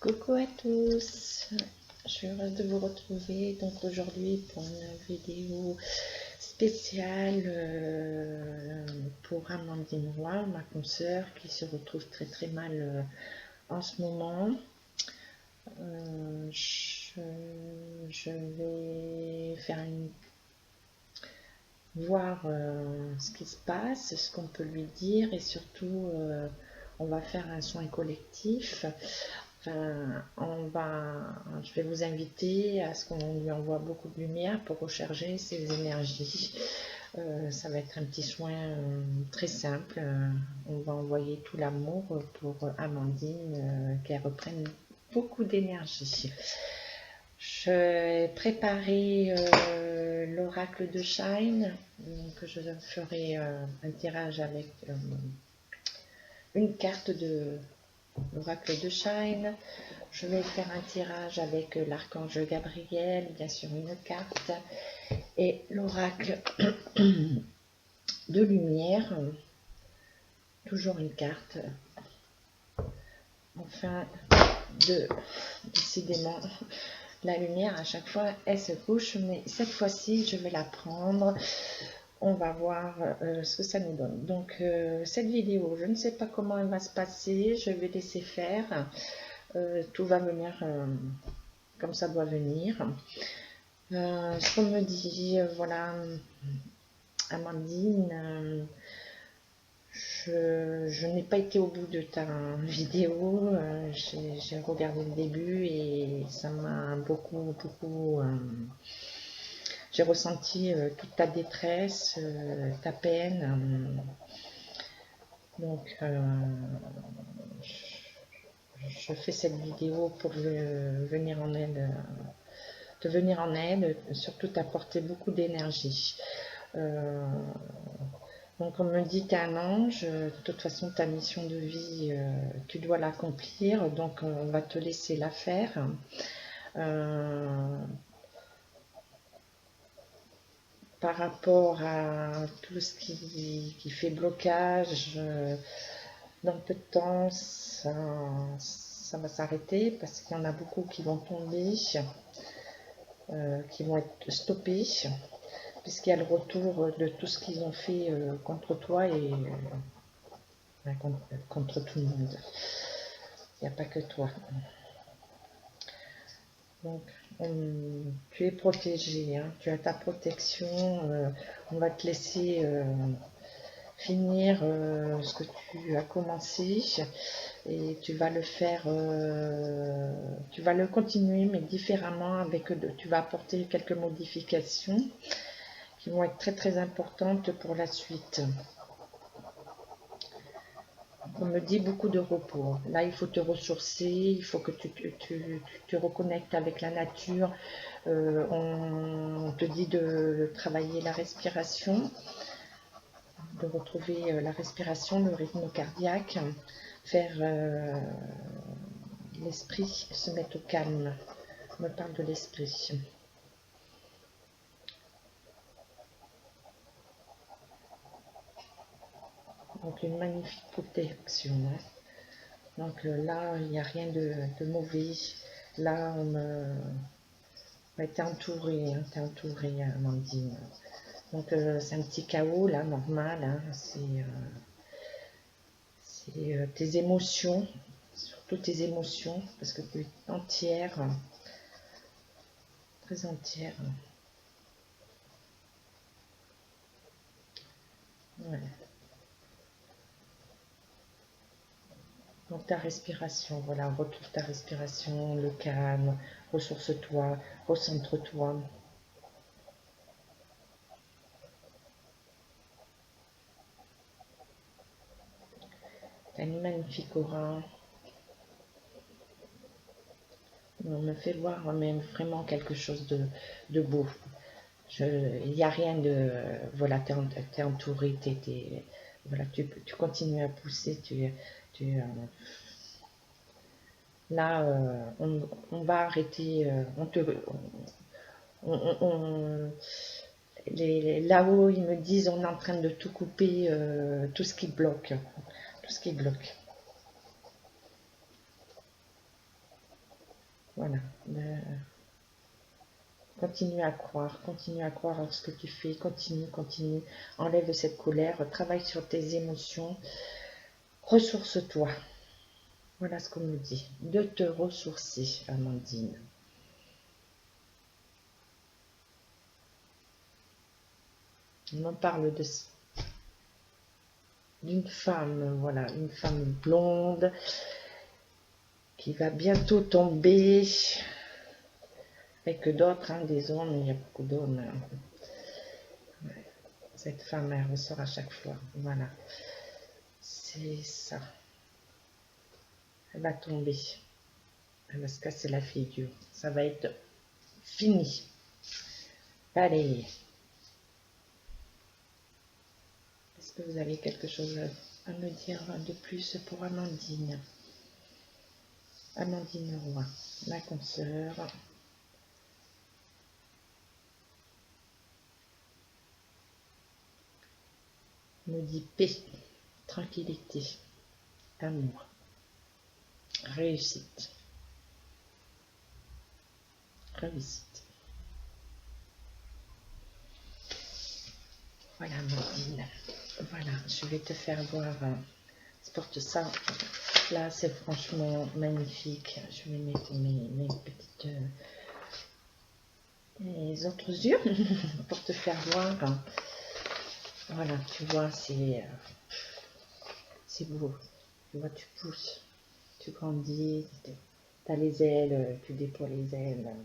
Coucou à tous, je suis heureuse de vous retrouver donc aujourd'hui pour une vidéo spéciale pour Amandine Roy, ma consoeur qui se retrouve très mal en ce moment. Je vais faire voir ce qui se passe, ce qu'on peut lui dire et surtout on va faire un soin collectif. Enfin, je vais vous inviter à ce qu'on lui envoie beaucoup de lumière pour recharger ses énergies. Ça va être un petit soin très simple. On va envoyer tout l'amour pour Amandine, qu'elle reprenne beaucoup d'énergie. Je préparé l'oracle de Shine, que je ferai un tirage avec une carte de l'oracle de Shine. Je vais faire un tirage avec l'archange Gabriel, bien sûr une carte, et l'oracle de lumière, toujours une carte. Enfin, décidément, la lumière à chaque fois elle se couche, mais cette fois-ci je vais la prendre. On va voir ce que ça nous donne. Donc cette vidéo, je ne sais pas comment elle va se passer, je vais laisser faire. Tout va venir comme ça doit venir. Ce qu'on me dit, voilà, Amandine, je n'ai pas été au bout de ta vidéo, j'ai regardé le début et ça m'a beaucoup, j'ai ressenti toute ta détresse, ta peine. Donc, je fais cette vidéo pour venir en aide, te venir en aide, surtout t'apporter beaucoup d'énergie. Donc on me dit t'es un ange, de toute façon ta mission de vie, tu dois l'accomplir, donc on va te laisser la faire. Par rapport à tout ce qui fait blocage, dans peu de temps, ça va s'arrêter parce qu'il y en a beaucoup qui vont tomber, qui vont être stoppés, puisqu'il y a le retour de tout ce qu'ils ont fait contre toi et contre tout le monde. Il n'y a pas que toi. Donc, tu es protégé, hein, tu as ta protection. On va te laisser finir ce que tu as commencé et tu vas le faire, tu vas le continuer mais différemment, tu vas apporter quelques modifications qui vont être très importantes pour la suite. On me dit beaucoup de repos. Là, il faut te ressourcer, il faut que tu te reconnectes avec la nature. On te dit de travailler la respiration, de retrouver la respiration, le rythme cardiaque, faire l'esprit se mettre au calme. On me parle de l'esprit. Donc une magnifique protection. Hein. Donc là, il n'y a rien de mauvais. Là, t'es entourée, hein, t'es entourée, Amandine. Donc c'est un petit chaos, là, normal. Hein, c'est tes émotions, surtout tes émotions, parce que tu es entière, très entière. Ouais. Donc ta respiration, voilà, retrouve ta respiration, le calme, ressource-toi, recentre-toi. Tu as une magnifique aura. On me fait voir même vraiment quelque chose de beau. Il n'y a rien de... Voilà, tu es entouré, voilà, tu continues à pousser, là, on va arrêter, là-haut, ils me disent, on est en train de tout couper, tout ce qui bloque, tout ce qui bloque. Voilà. Continue à croire en ce que tu fais, continue, enlève cette colère, travaille sur tes émotions, ressource-toi. Voilà ce qu'on me dit, de te ressourcer, Amandine. On en parle d'une femme, voilà, une femme blonde qui va bientôt tomber, avec d'autres, hein, des hommes, il y a beaucoup d'hommes. Cette femme, elle ressort à chaque fois, voilà, c'est ça. Elle va tomber, elle va se casser la figure, ça va être fini. Allez, est-ce que vous avez quelque chose à me dire de plus pour Amandine? Amandine Roy, la consoeur. Me dit paix, tranquillité, amour, réussite, réussite. Voilà Amandine, voilà, je vais te faire voir, porte ça, là c'est franchement magnifique. Je vais mettre mes petites, mes autres yeux pour te faire voir. Voilà, tu vois, c'est beau. Tu vois, tu pousses, tu grandis, tu as les ailes, tu déploies les ailes.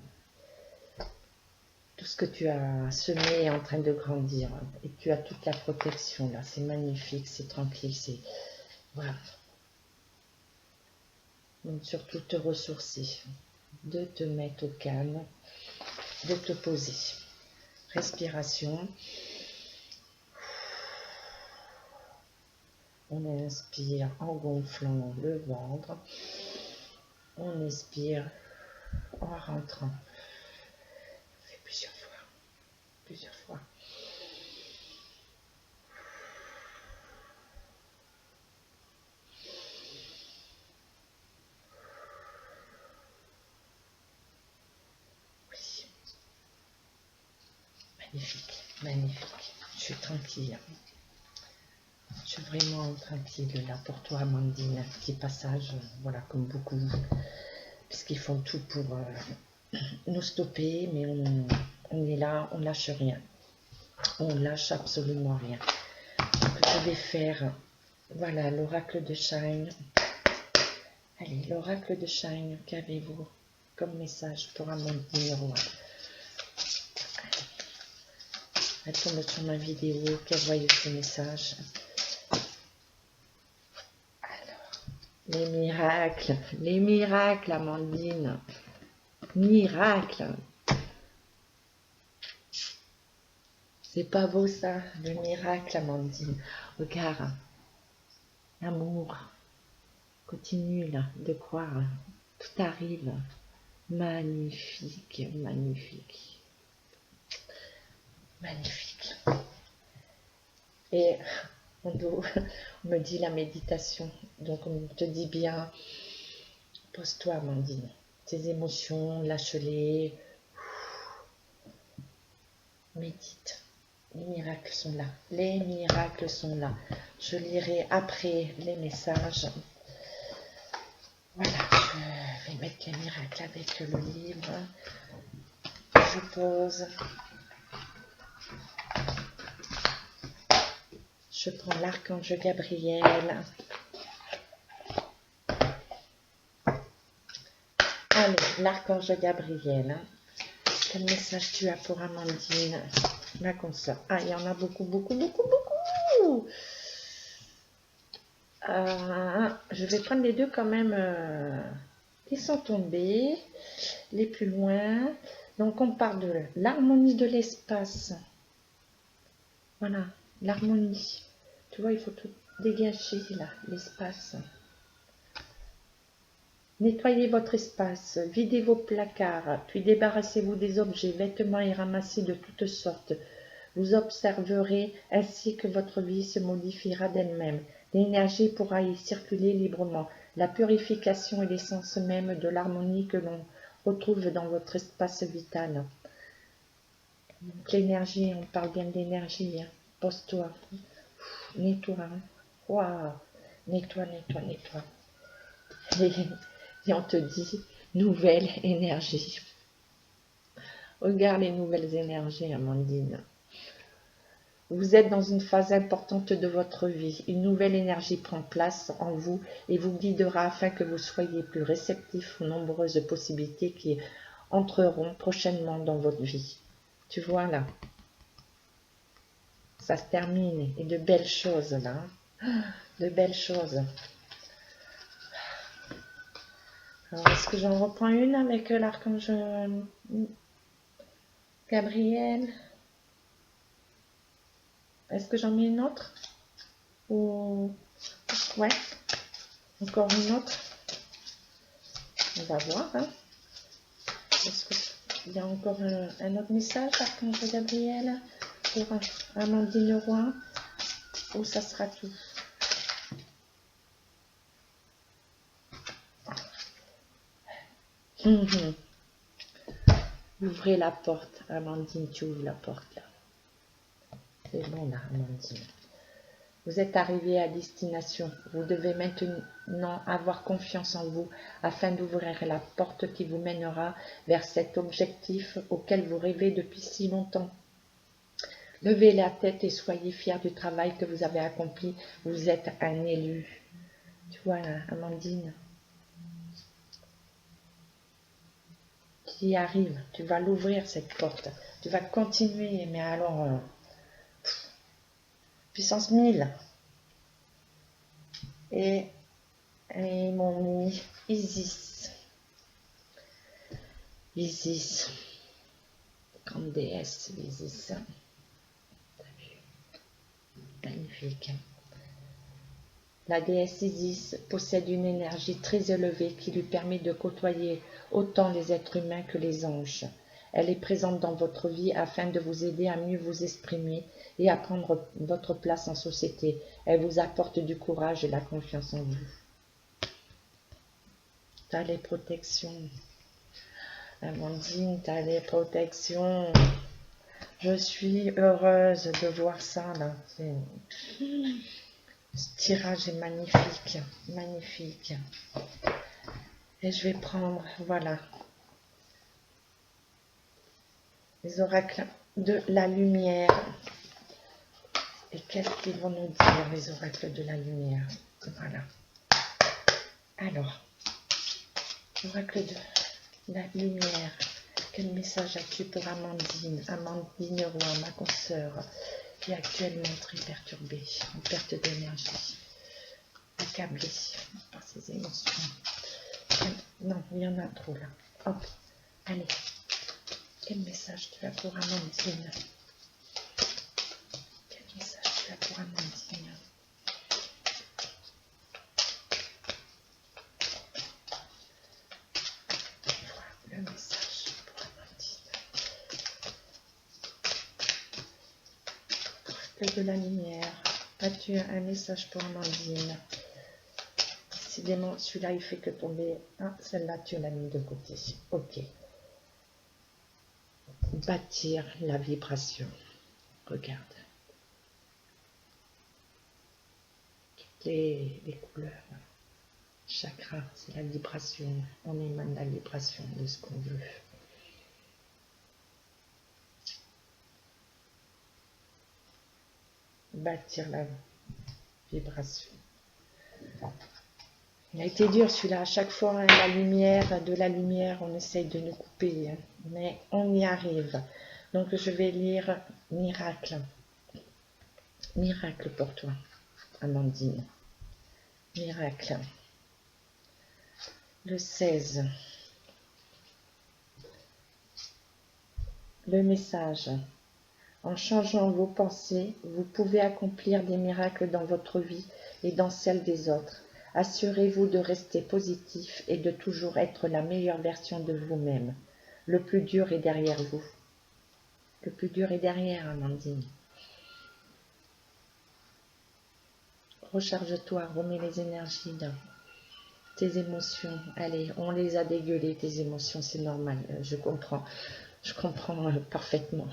Tout ce que tu as semé est en train de grandir. Et tu as toute la protection là. C'est magnifique, c'est tranquille, c'est... Voilà. Donc surtout te ressourcer, de te mettre au calme, de te poser. Respiration. On inspire en gonflant le ventre. On expire en rentrant. On fait plusieurs fois. Plusieurs fois. Oui. Magnifique, magnifique. Je suis tranquille. Je suis vraiment tranquille là pour toi, Amandine. Un petit passage, voilà, comme beaucoup, puisqu'ils font tout pour nous stopper, mais on est là, on lâche rien. On lâche absolument rien. Donc, je vais faire, voilà, l'oracle de Shine. Allez, l'oracle de Shine, qu'avez-vous comme message pour Amandine Roy? Elle tombe sur ma vidéo, qu'elle voie ce message. Les miracles, Amandine. Miracle. C'est pas beau ça, le miracle, Amandine. Regarde, l'amour. Continue là de croire. Tout arrive. Magnifique, magnifique. Magnifique. Et on me dit la méditation. Donc on te dit bien, pose-toi, Amandine. Tes émotions, lâche-les. Médite. Les miracles sont là. Les miracles sont là. Je lirai après les messages. Voilà, je vais mettre les miracles avec le livre. Je pose. Je prends l'archange Gabriel. Allez, l'archange Gabriel. Quel message tu as pour Amandine, ma consoeur? Ah, il y en a beaucoup, beaucoup, beaucoup, beaucoup. Je vais prendre les deux quand même qui sont tombés, les plus loin. Donc, on parle de l'harmonie de l'espace. Voilà, l'harmonie. Tu vois, il faut tout dégager là, l'espace. Nettoyez votre espace, videz vos placards, puis débarrassez-vous des objets, vêtements et ramassés de toutes sortes. Vous observerez ainsi que votre vie se modifiera d'elle-même. L'énergie pourra y circuler librement. La purification est l'essence même de l'harmonie que l'on retrouve dans votre espace vital. Donc l'énergie, on parle bien d'énergie. Hein. Pose-toi, nettoie. Hein. Waouh, nettoie, nettoie, nettoie. Et on te dit, nouvelle énergie. Regarde les nouvelles énergies, Amandine. Vous êtes dans une phase importante de votre vie. Une nouvelle énergie prend place en vous et vous guidera afin que vous soyez plus réceptifs aux nombreuses possibilités qui entreront prochainement dans votre vie. Tu vois là, ça se termine et de belles choses là. De belles choses. Alors, est-ce que j'en reprends une avec l'archange Gabriel? Est-ce que j'en mets une autre? Ou... Ouais, encore une autre. On va voir. Hein. Est-ce qu'il y a encore un autre message, l'archange Gabriel, pour Amandine Roy? Ou ça sera tout? Ouvrez la porte, Amandine, tu ouvres la porte là. C'est bon là, Amandine. Vous êtes arrivé à destination. Vous devez maintenant avoir confiance en vous afin d'ouvrir la porte qui vous mènera vers cet objectif auquel vous rêvez depuis si longtemps. Levez la tête et soyez fiers du travail que vous avez accompli. Vous êtes un élu. Tu vois, Amandine, tu y arrives. Tu vas l'ouvrir cette porte. Tu vas continuer, mais alors... puissance 1000. Et mon mis Isis. Isis. Grande déesse, Isis. Magnifique. La déesse Isis possède une énergie très élevée qui lui permet de côtoyer autant les êtres humains que les anges. Elle est présente dans votre vie afin de vous aider à mieux vous exprimer et à prendre votre place en société. Elle vous apporte du courage et la confiance en vous. T'as les protections. Amandine, t'as les protections. Je suis heureuse de voir ça là. Ce tirage est magnifique, magnifique. Et je vais prendre, voilà, les oracles de la lumière. Et qu'est-ce qu'ils vont nous dire, les oracles de la lumière? Voilà. Alors, oracle de la lumière. Quel message as-tu pour Amandine? Amandine Roy, ma consoeur, qui est actuellement très perturbée, en perte d'énergie, accablée par ses émotions. Non, il y en a trop là. Hop, allez. Quel message tu as pour Amandine? Quel message tu as pour Amandine? Voilà le message pour Amandine. Oracle de la lumière. As-tu un message pour Amandine? Décidément, celui-là, il fait que tomber. Ah, celle-là, tu l'as mis de côté. Ok. Bâtir la vibration. Regarde. Toutes les couleurs. Chakra, c'est la vibration. On émane la vibration de ce qu'on veut. Bâtir la vibration. Il a été dur celui-là, à chaque fois, hein, de la lumière, on essaye de nous couper, hein, mais on y arrive. Donc je vais lire miracle. Miracle pour toi, Amandine. Miracle. Le 16. Le message. En changeant vos pensées, vous pouvez accomplir des miracles dans votre vie et dans celle des autres. Assurez-vous de rester positif et de toujours être la meilleure version de vous-même. Le plus dur est derrière vous. Le plus dur est derrière, Amandine. Recharge-toi, remets les énergies là. tes émotions. Allez, on les a dégueulées, tes émotions, c'est normal, je comprends parfaitement.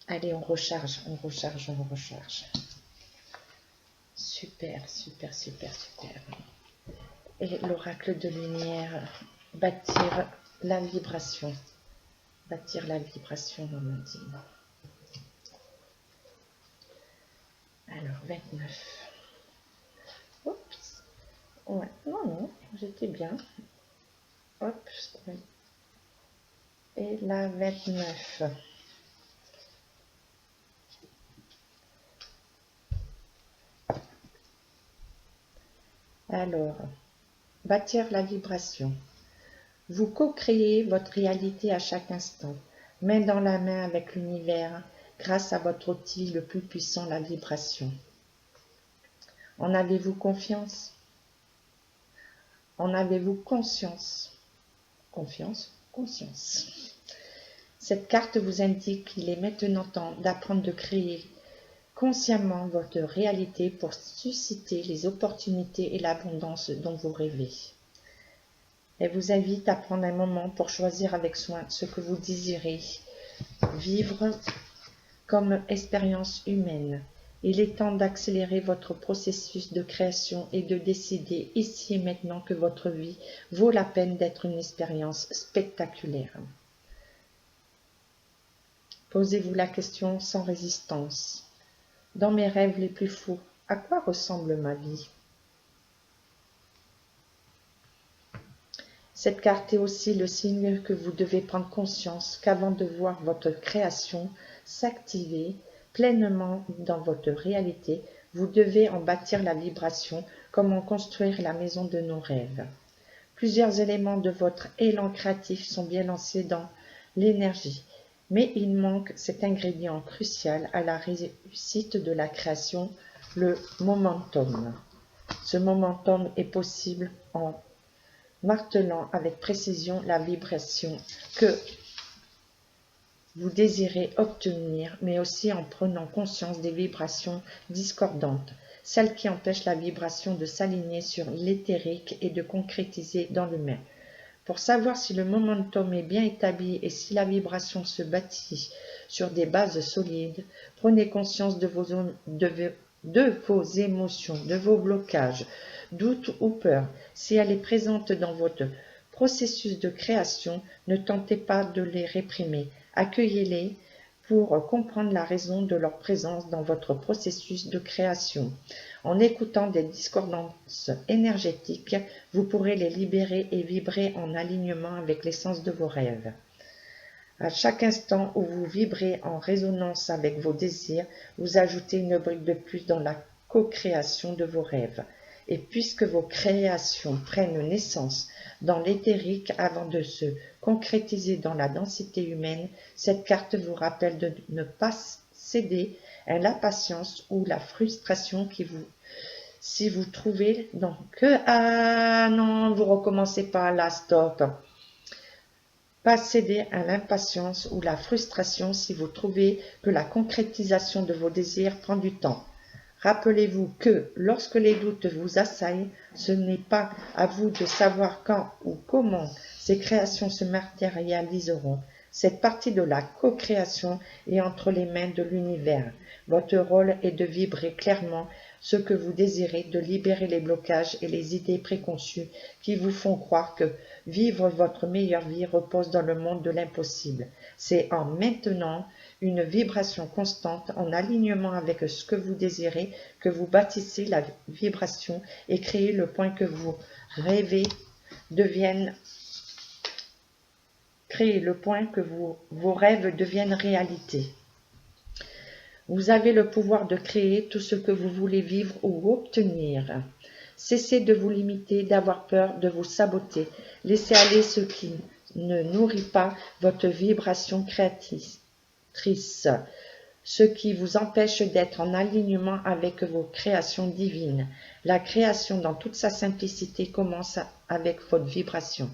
Allez, on recharge, on recharge, on recharge. Super, super, super, super. Et l'oracle de lumière, bâtir la vibration. Bâtir la vibration, Amandine. Alors, 29. Oups. Ouais, non, j'étais bien. Hop. Et la 29. Alors, bâtir la vibration. Vous co-créez votre réalité à chaque instant, main dans la main avec l'univers, grâce à votre outil le plus puissant, la vibration. En avez-vous confiance? En avez-vous conscience? Confiance, conscience. Cette carte vous indique qu'il est maintenant temps d'apprendre de créer consciemment votre réalité pour susciter les opportunités et l'abondance dont vous rêvez. Elle vous invite à prendre un moment pour choisir avec soin ce que vous désirez vivre comme expérience humaine. Il est temps d'accélérer votre processus de création et de décider ici et maintenant que votre vie vaut la peine d'être une expérience spectaculaire. Posez-vous la question sans résistance. Dans mes rêves les plus fous, à quoi ressemble ma vie? Cette carte est aussi le signe que vous devez prendre conscience qu'avant de voir votre création s'activer pleinement dans votre réalité, vous devez en bâtir la vibration comme en construire la maison de nos rêves. Plusieurs éléments de votre élan créatif sont bien lancés dans l'énergie, mais il manque cet ingrédient crucial à la réussite de la création, le momentum. Ce momentum est possible en martelant avec précision la vibration que vous désirez obtenir, mais aussi en prenant conscience des vibrations discordantes, celles qui empêchent la vibration de s'aligner sur l'éthérique et de concrétiser dans l'humain. Pour savoir si le momentum est bien établi et si la vibration se bâtit sur des bases solides, prenez conscience de vos émotions, de vos blocages, doutes ou peurs. Si elle est présente dans votre processus de création, ne tentez pas de les réprimer. Accueillez-les pour comprendre la raison de leur présence dans votre processus de création. En écoutant des discordances énergétiques, vous pourrez les libérer et vibrer en alignement avec l'essence de vos rêves. À chaque instant où vous vibrez en résonance avec vos désirs, vous ajoutez une brique de plus dans la co-création de vos rêves. Et puisque vos créations prennent naissance dans l'éthérique avant de se concrétiser dans la densité humaine, cette carte vous rappelle de ne pas céder à l'impatience ou la frustration si vous trouvez ah non, vous recommencez pas là, stop. Pas céder à l'impatience ou la frustration si vous trouvez que la concrétisation de vos désirs prend du temps. Rappelez-vous que, lorsque les doutes vous assaillent, ce n'est pas à vous de savoir quand ou comment ces créations se matérialiseront. Cette partie de la co-création est entre les mains de l'univers. Votre rôle est de vibrer clairement ce que vous désirez, de libérer les blocages et les idées préconçues qui vous font croire que vivre votre meilleure vie repose dans le monde de l'impossible. C'est en maintenant une vibration constante en alignement avec ce que vous désirez que vous bâtissez la vibration et créez le point que vous rêvez vos rêves deviennent réalité. Vous avez le pouvoir de créer tout ce que vous voulez vivre ou obtenir. Cessez de vous limiter, d'avoir peur, de vous saboter. Laissez aller ce qui ne nourrit pas votre vibration créatrice, ce qui vous empêche d'être en alignement avec vos créations divines. La création dans toute sa simplicité commence avec votre vibration.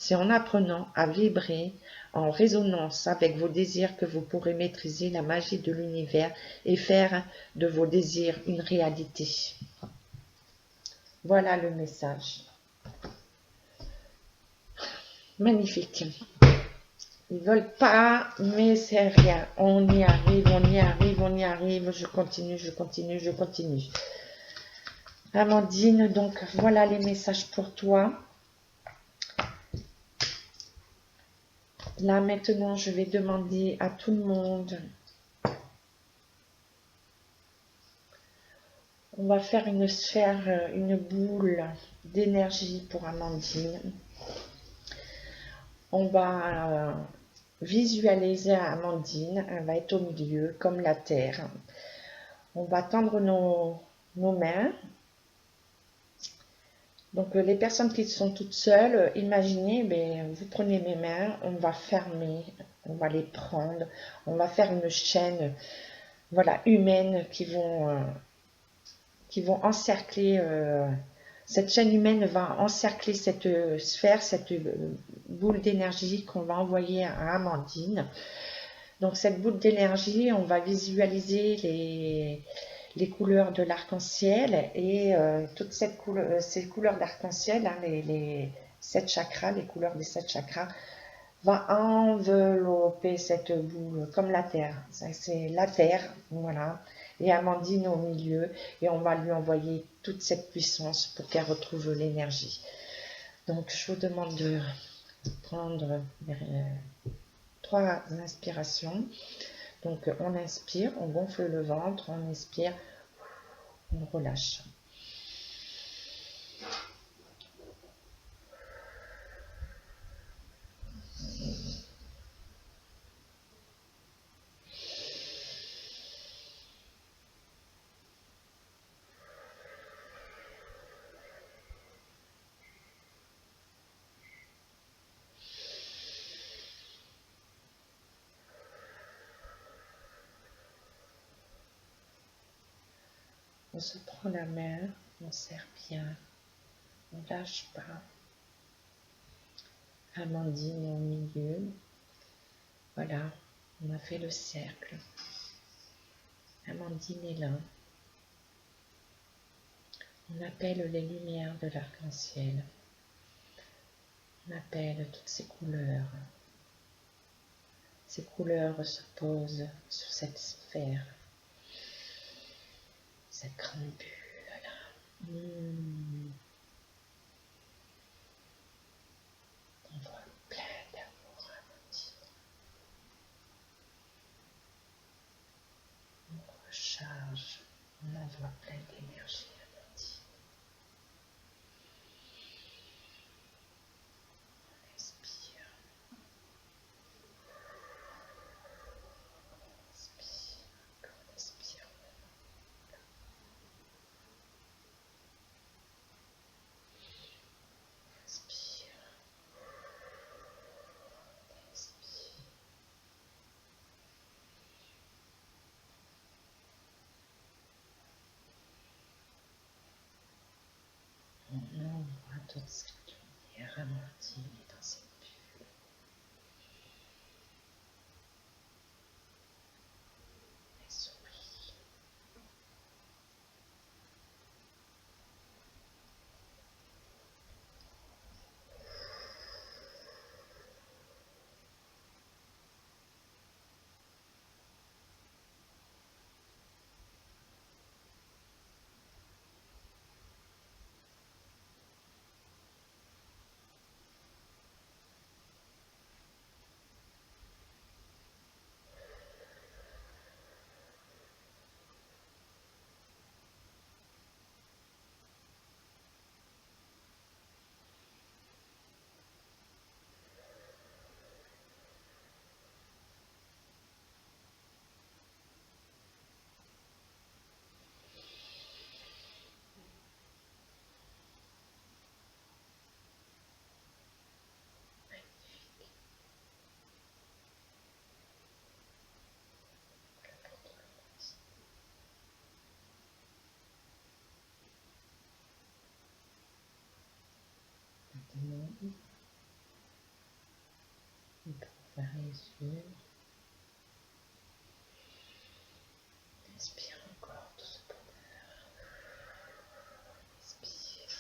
C'est en apprenant à vibrer en résonance avec vos désirs que vous pourrez maîtriser la magie de l'univers et faire de vos désirs une réalité. Voilà le message. Magnifique. Ils veulent pas, mais c'est rien. On y arrive, on y arrive, on y arrive. Je continue, je continue, je continue. Amandine, donc voilà les messages pour toi. Là maintenant, je vais demander à tout le monde. On va faire une sphère, une boule d'énergie pour Amandine. On va visualiser Amandine. Elle va être au milieu, comme la terre. On va tendre nos mains. Donc les personnes qui sont toutes seules, imaginez, ben, vous prenez mes mains, on va fermer, on va les prendre, on va faire une chaîne, voilà, humaine qui vont encercler, cette chaîne humaine va encercler cette sphère, cette boule d'énergie qu'on va envoyer à Amandine. Donc cette boule d'énergie, on va visualiser les couleurs de l'arc-en-ciel et toutes ces couleurs d'arc-en-ciel, hein, les 7 chakras, les couleurs des 7 chakras, va envelopper cette boule comme la terre. C'est la terre, voilà. Et Amandine au milieu, et on va lui envoyer toute cette puissance pour qu'elle retrouve l'énergie. Donc je vous demande de prendre 3 inspirations. Donc on inspire, on gonfle le ventre, on expire, on relâche. On se prend la main, on serre bien, on lâche pas. Amandine au milieu. Voilà, on a fait le cercle. Amandine est là. On appelle les lumières de l'arc-en-ciel. On appelle toutes ces couleurs. Ces couleurs se posent sur cette sphère, cette grande bulle. On voit plein d'amour, Amandine. On recharge, on envoie plein d'énergie, Amandine. On inspire. Inspire, encore inspire. Inspire. Inspire. On envoie toute cette lumière, Amandine, dans cette bulle. Et souris. Maintenant, on peut ouvrir les yeux. Inspire encore tout ce bonheur. Inspire.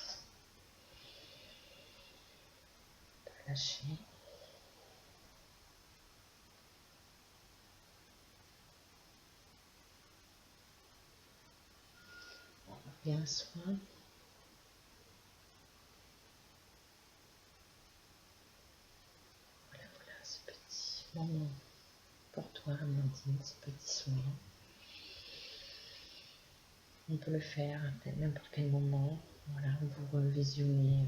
lâcher. Bien soin. Voilà, voilà ce petit moment pour toi, Amandine, ce petit soin. On peut le faire à n'importe quel moment. Voilà, vous revisionnez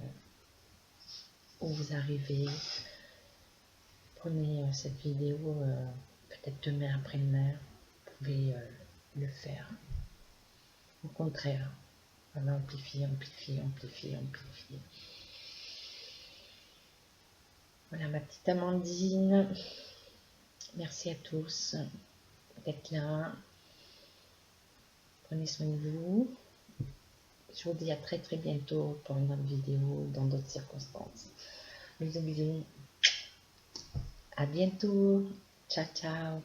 où vous arrivez. Prenez cette vidéo peut-être demain après-demain. Vous pouvez le faire. Au contraire, on va amplifier, amplifier, amplifier, amplifier. Voilà ma petite Amandine. Merci à tous d'être là. Prenez soin de vous. Je vous dis à très très bientôt pour une autre vidéo dans d'autres circonstances. Bisous bisous. À bientôt. Ciao ciao.